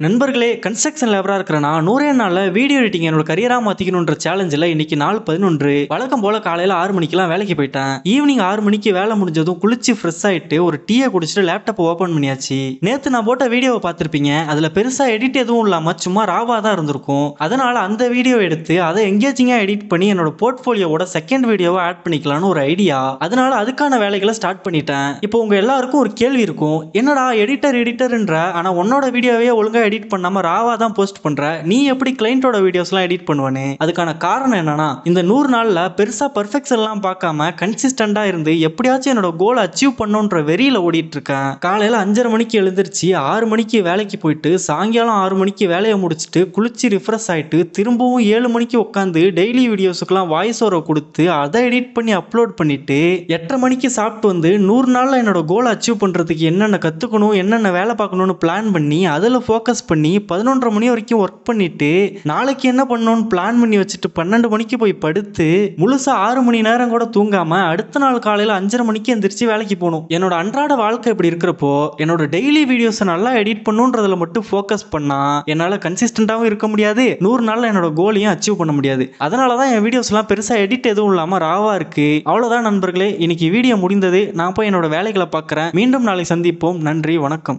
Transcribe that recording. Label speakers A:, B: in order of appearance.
A: நண்பர்களே, கன்ஸ்ட்ரக்ஷன் லேபரா இருக்கிற நான் 100 நாள்ல வீடியோ எடிட்டிங் என்னோட கரியரா மாத்திக்கணுன்ற சேலஞ்சில் இன்னைக்கு நாள் 11. வழக்கம் போல காலையில 6 மணிக்கெல்லாம் வேலைக்கு போயிட்டேன். ஈவினிங் 6 மணிக்கு வேலை முடிஞ்சதும் குளிச்சு ஃப்ரெஷ் ஆயிட்டு ஒரு டீயை குடிச்சிட்டு லேப்டாப் ஓபன் பண்ணியாச்சு. நேத்து நான் போட்ட வீடியோவை பார்த்திருப்பீங்க. அதுல பெருசா எடிட் எதுவும் இல்லாம சும்மா ராவா தான் இருந்திருக்கும். அதனால அந்த வீடியோ எடுத்து அதை எங்கேஜிங்கா எடிட் பண்ணி என்னோட போர்ட்ஃபோலியோவோட செகண்ட் வீடியோவை ஆட் பண்ணிக்கலாம்னு ஒரு ஐடியா. அதனால அதுக்கான வேலைகளை ஸ்டார்ட் பண்ணிட்டேன். இப்போ உங்க எல்லாருக்கும் ஒரு கேள்வி இருக்கும், என்னடா எடிட்டர்ன்ற ஆனா உன்னோட வீடியோவே ஒழுங்கா எடிட் பண்ணாம ராவா தான் போஸ்ட் பண்ற, நீ எப்படி கிளையண்டோட வீடியோஸ்லாம் எடிட் பண்ணுவானே? அதுக்கான காரணம் என்னன்னா, இந்த 100 நாள்ல பெருசா பெர்ஃபெக்ஷன் எல்லாம் பார்க்காம கன்சிஸ்டண்டா இருந்து எப்படியாச்சும் என்னோட கோலை அச்சீவ் பண்ணணும்ன்ற வெறியில ஓடிட்டு இருக்கேன். காலையில 5:30 மணிக்கு எழுந்திருச்சு 6 மணிக்கு வேலைக்கு போயிட்டு சாயங்காலம் 6 மணிக்கு வேலையை முடிச்சுட்டு குளிச்சு ரிஃப்ரெஷ் ஆயிட்டு திரும்பவும் 7 மணிக்கு உட்காந்து டெய்லி வீடியோஸுக்குலாம் வாய்ஸ் ஓவர் கொடுத்து அதை எடிட் பண்ணி அப்லோட் பண்ணிட்டு 8:30 மணிக்கு சாப்பிட்டு வந்து 100 நாள்ல என்னோட கோலை அச்சீவ் பண்றதுக்கு என்னென்ன கத்துக்கணும், என்னென்ன வேலை பார்க்கணும்னு பிளான் பண்ணி அதில் ஃபோக்கஸ் பண்ணி 11:30 மணி வரைக்கும் ஒர்க் பண்ணிட்டு நாளைக்கு என்ன பண்ணணும்னு பிளான் பண்ணி வச்சுட்டு 12 மணிக்கு போய் படுத்து முழுசா 6 மணி நேரம் கூட தூங்காம அடுத்த நாள் காலையில 5:30 மணிக்கு எந்திரிச்சு வேலைக்கு போகணும். என்னோட அன்றாட வாழ்க்கை இப்படி இருக்கிறப்போ என்னோட டெய்லி வீடியோஸை நல்லா எடிட் பண்ணுன்றதுல மட்டும் ஃபோக்கஸ் பண்ணா என்னால கன்சிஸ்டண்டாகவும் இருக்க முடியாது, 100 நாள்ல என்னோட கோலையும் அச்சீவ் பண்ண முடியாது. அதனாலதான் என் வீடியோஸ்லாம் பெருசா எடிட் எதுவும் இல்லாம ராவா இருக்கு. அவ்வளவுதான் நண்பர்களே, இன்னைக்கு வீடியோ முடிந்தது. நான் போய் என்னோட வேலைகளை பார்க்குறேன். மீண்டும் நாளை சந்திப்போம். நன்றி, வணக்கம்.